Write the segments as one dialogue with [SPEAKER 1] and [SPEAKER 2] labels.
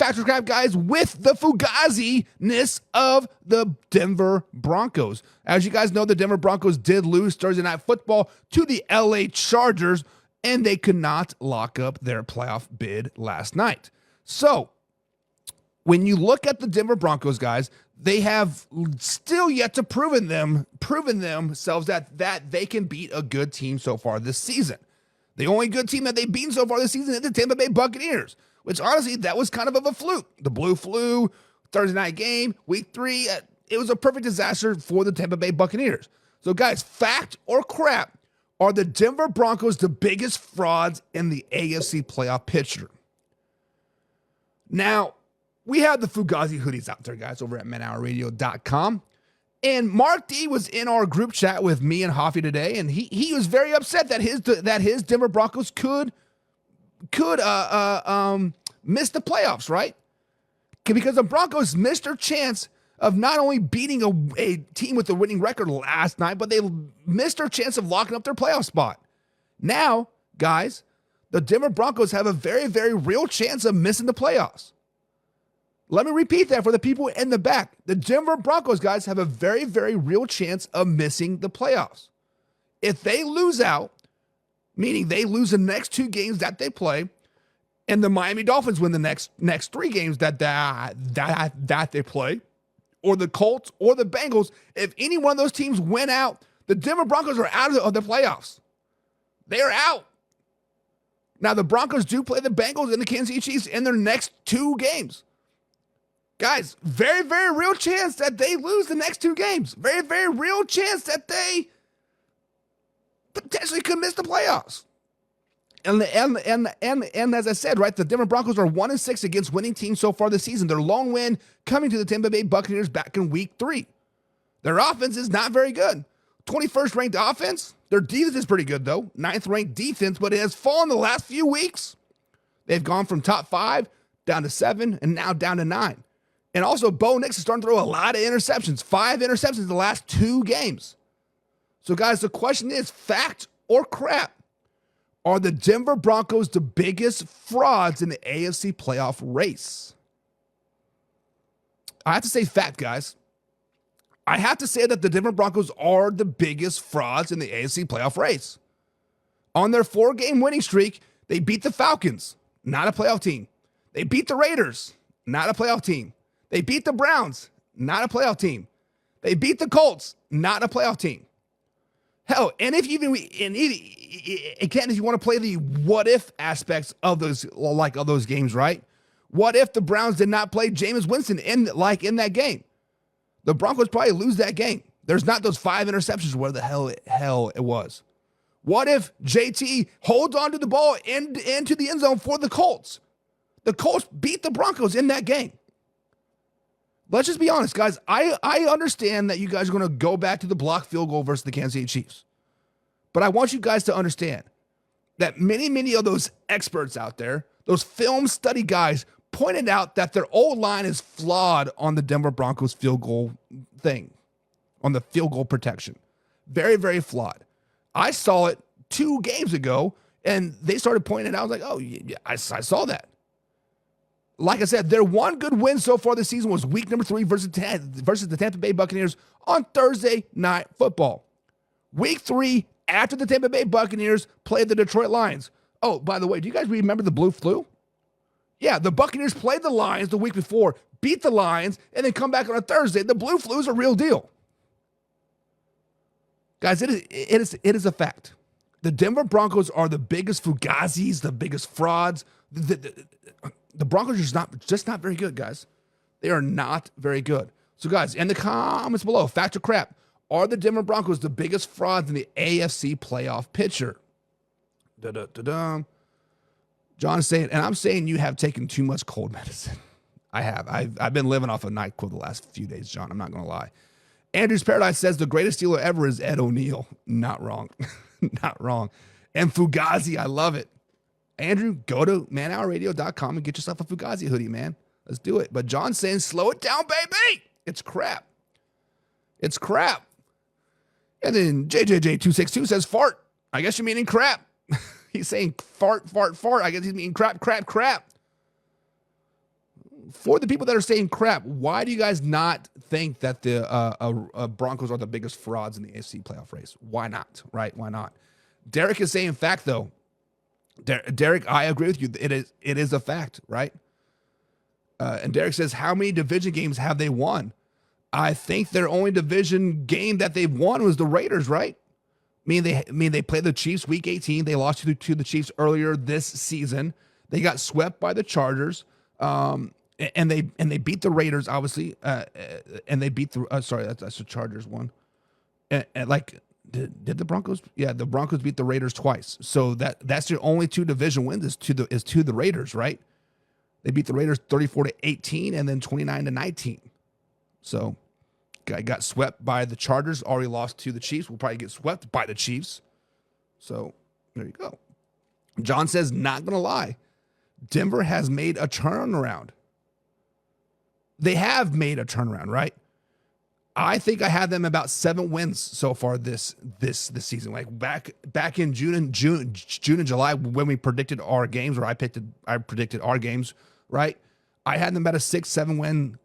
[SPEAKER 1] Factor Crap, guys, with the fugazi-ness of the Denver Broncos. As you guys know, the Denver Broncos did lose Thursday Night Football to the LA Chargers, and they could not lock up their playoff bid last night. So, when you look at the Denver Broncos, guys, they have still yet to proven themselves that they can beat a good team so far this season. The only good team that they've beaten so far this season is the Tampa Bay Buccaneers, which honestly, that was kind of a fluke. The Blue Flu, Thursday night game, week 3, it was a perfect disaster for the Tampa Bay Buccaneers. So guys, fact or crap, are the Denver Broncos the biggest frauds in the AFC playoff picture? Now, we have the Fugazi hoodies out there, guys, over at manhourradio.com. And Mark D was in our group chat with me and Hoffy today, and he was very upset that his Denver Broncos could miss the playoffs, right? Because the Broncos missed their chance of not only beating a team with a winning record last night, but they missed their chance of locking up their playoff spot. Now, guys, the Denver Broncos have a very, very real chance of missing the playoffs. Let me repeat that for the people in the back. The Denver Broncos, guys, have a very, very real chance of missing the playoffs. If they lose out, meaning they lose the next 2 games that they play, and the Miami Dolphins win the next 3 games that they play, or the Colts or the Bengals, if any one of those teams win out, the Denver Broncos are out of the playoffs. They are out. Now, the Broncos do play the Bengals and the Kansas City Chiefs in their next 2 games. Guys, very, very real chance that they lose the next 2 games. Very, very real chance that they potentially could miss the playoffs. And as I said, right, the Denver Broncos are 1-6 against winning teams so far this season. Their lone win coming to the Tampa Bay Buccaneers back in week 3. Their offense is not very good. 21st ranked offense. Their defense is pretty good, though. 9th ranked defense, but it has fallen the last few weeks. They've gone from top 5 down to 7 and now down to 9. And also, Bo Nix is starting to throw a lot of interceptions. 5 interceptions in the last 2 games. So, guys, the question is, fact or crap? Are the Denver Broncos the biggest frauds in the AFC playoff race? I have to say fact, guys. I have to say that the Denver Broncos are the biggest frauds in the AFC playoff race. On their 4-game winning streak, they beat the Falcons, not a playoff team. They beat the Raiders, not a playoff team. They beat the Browns, not a playoff team. They beat the Colts, not a playoff team. Hell, and if you want to play the what if aspects of those games, right? What if the Browns did not play Jameis Winston in that game? The Broncos probably lose that game. There's not those 5 interceptions, where the hell it was. What if JT holds on to the ball into the end zone for the Colts? The Colts beat the Broncos in that game. Let's just be honest, guys. I understand that you guys are going to go back to the block field goal versus the Kansas City Chiefs. But I want you guys to understand that many of those experts out there, those film study guys, pointed out that their old line is flawed on the Denver Broncos field goal thing, on the field goal protection. Very, very flawed. I saw it 2 games ago, and they started pointing it out. I was like, oh, yeah, I saw that. Like I said, their one good win so far this season was week number 3 versus the Tampa Bay Buccaneers on Thursday Night Football. Week 3, after the Tampa Bay Buccaneers played the Detroit Lions. Oh, by the way, do you guys remember the Blue Flu? Yeah, the Buccaneers played the Lions the week before, beat the Lions, and then come back on a Thursday. The Blue Flu is a real deal. Guys, it is a fact. The Denver Broncos are the biggest fugazis, the biggest frauds. The Broncos are just not very good, guys. They are not very good. So, guys, in the comments below, fact or crap, are the Denver Broncos the biggest frauds in the AFC playoff picture? John is saying, and I'm saying you have taken too much cold medicine. I have. I've been living off of NyQuil the last few days, John. I'm not going to lie. Andrew's Paradise says the greatest Steeler ever is Ed O'Neill. Not wrong. Not wrong. And Fugazi, I love it. Andrew, go to manhourradio.com and get yourself a Fugazi hoodie, man. Let's do it. But John's saying, slow it down, baby. It's crap. It's crap. And then JJJ262 says, fart. I guess you're meaning crap. He's saying fart. I guess he's meaning crap. for the people that are saying crap, why do you guys not think that the Broncos are the biggest frauds in the AFC playoff race? Why not? Right? Why not? Derek is saying fact though. Derek, I agree with you. It is a fact, right? And Derek says, how many division games have they won? I think their only division game that they've won was the Raiders, right? They played the Chiefs week 18. They lost to the Chiefs earlier this season. They got swept by the Chargers. And they beat the Raiders, obviously. And they beat the that's the Chargers one. And did the Broncos? Yeah, the Broncos beat the Raiders twice. So that's their only two division wins is to the Raiders, right? They beat the Raiders 34-18 and then 29-19. So got swept by the Chargers, already lost to the Chiefs. We'll probably get swept by the Chiefs. So there you go. John says, not going to lie, Denver has made a turnaround. They have made a turnaround, right? I think I had them about 7 wins so far this season. Like back in June and July when we predicted our games, or I predicted our games, right? I had them about a 6-7 win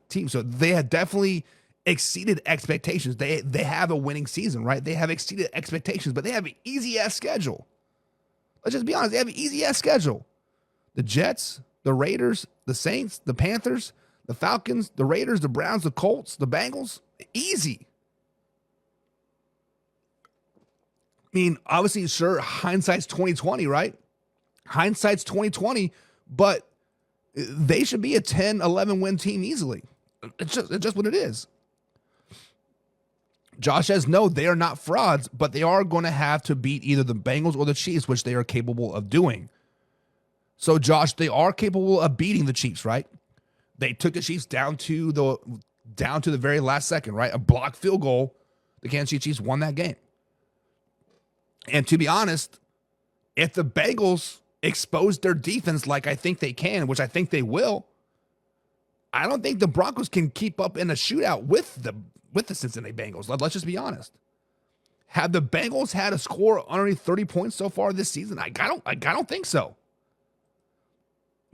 [SPEAKER 1] team. So they had definitely exceeded expectations. They have a winning season, right? They have exceeded expectations, but they have an easy ass schedule. Let's just be honest. They have an easy ass schedule. The Jets, the Raiders, the Saints, the Panthers, the Falcons, the Raiders, the Browns, the Colts, the Bengals, easy. I mean, obviously, sure, hindsight's 20/20, right? Hindsight's 20/20, but they should be a 10-11 win team easily. It's just what it is. Josh says, no, they are not frauds, but they are going to have to beat either the Bengals or the Chiefs, which they are capable of doing. So, Josh, they are capable of beating the Chiefs, right? They took the Chiefs down to the very last second, right? A blocked field goal. The Kansas City Chiefs won that game. And to be honest, if the Bengals expose their defense like I think they can, which I think they will, I don't think the Broncos can keep up in a shootout with the Cincinnati Bengals. Let's just be honest. Have the Bengals had a score underneath 30 points so far this season? I don't think so.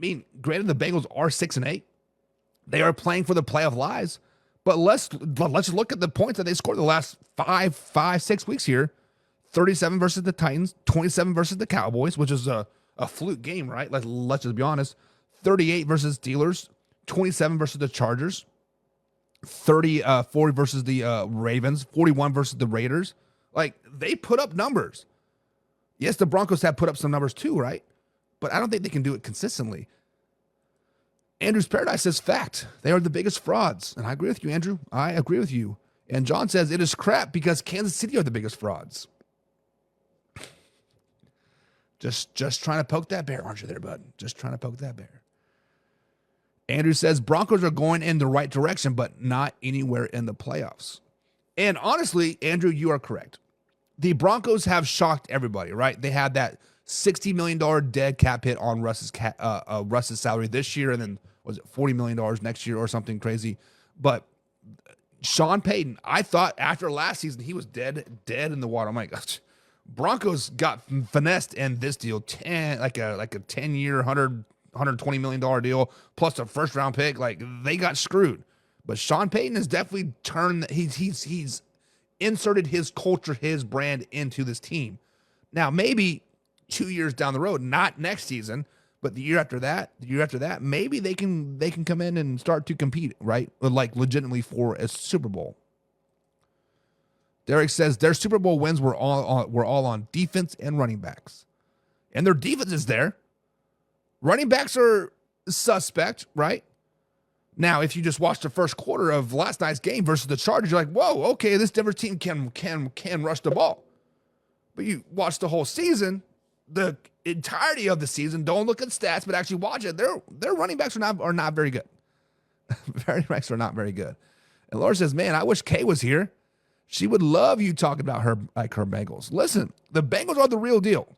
[SPEAKER 1] I mean, granted, the Bengals are 6-8. They are playing for the playoff lives, but let's look at the points that they scored the last 6 weeks here. 37 versus the Titans, 27 versus the Cowboys, which is a fluke game, right? Let's just be honest. 38 versus Steelers, 27 versus the Chargers, 40 versus the Ravens, 41 versus the Raiders. Like, they put up numbers. Yes, the Broncos have put up some numbers too, right? But I don't think they can do it consistently. Andrew's Paradise says, fact, they are the biggest frauds. And I agree with you, Andrew. I agree with you. And John says, it is crap because Kansas City are the biggest frauds. Just trying to poke that bear, aren't you there, bud? Just trying to poke that bear. Andrew says, Broncos are going in the right direction, but not anywhere in the playoffs. And honestly, Andrew, you are correct. The Broncos have shocked everybody, right? They had that $60 million dead cap hit on Russ's salary this year, and then was it $40 million next year or something crazy? But Sean Payton, I thought after last season he was dead in the water. I'm like, Broncos got finessed in this deal, like a 10-year, $120 million deal plus a first round pick. Like, they got screwed. But Sean Payton has definitely turned. He's inserted his culture, his brand into this team. Now, maybe 2 years down the road, not next season, but the year after that, maybe they can come in and start to compete, right? Like, legitimately for a Super Bowl. Derek says their Super Bowl wins were all on defense and running backs. And their defense is there. Running backs are suspect, right? Now, if you just watch the first quarter of last night's game versus the Chargers, you're like, whoa, okay, this Denver team can rush the ball. But you watch the whole season, the entirety of the season, don't look at stats, but actually watch it. Their running backs are not very good. Running backs are not very good. And Laura says, man, I wish Kay was here. She would love you talking about her Bengals. Listen, the Bengals are the real deal.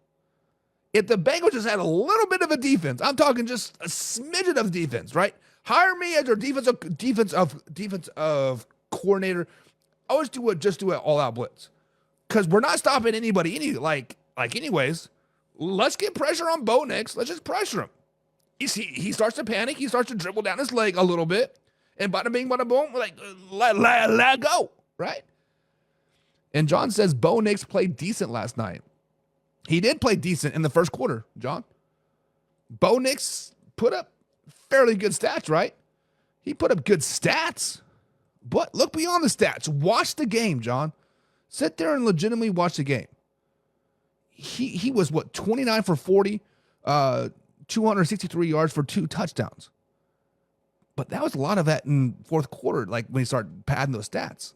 [SPEAKER 1] If the Bengals just had a little bit of a defense, I'm talking just a smidgen of defense, right? Hire me as your defensive coordinator. Always do it all out blitz, because we're not stopping anybody anyways. let's get pressure on Bo Nix. Let's just pressure him. He starts to panic. He starts to dribble down his leg a little bit. And bada bing, bada boom, like, let go, right? And John says Bo Nix played decent last night. He did play decent in the first quarter, John. Bo Nix put up fairly good stats, right? He put up good stats. But look beyond the stats. Watch the game, John. Sit there and legitimately watch the game. He was, 29 for 40, 263 yards for 2 touchdowns. But that was a lot of that in fourth quarter, like when he started padding those stats.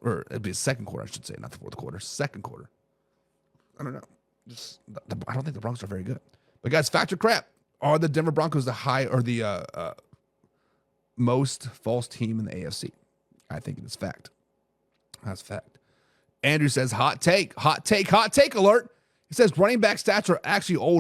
[SPEAKER 1] Or it'd be the second quarter, I should say, not the fourth quarter, second quarter. I don't know. I don't think the Broncos are very good. But guys, fact or crap, are the Denver Broncos the most false team in the AFC? I think it is fact. That's fact. Andrew says, hot take alert. He says running back stats are actually old.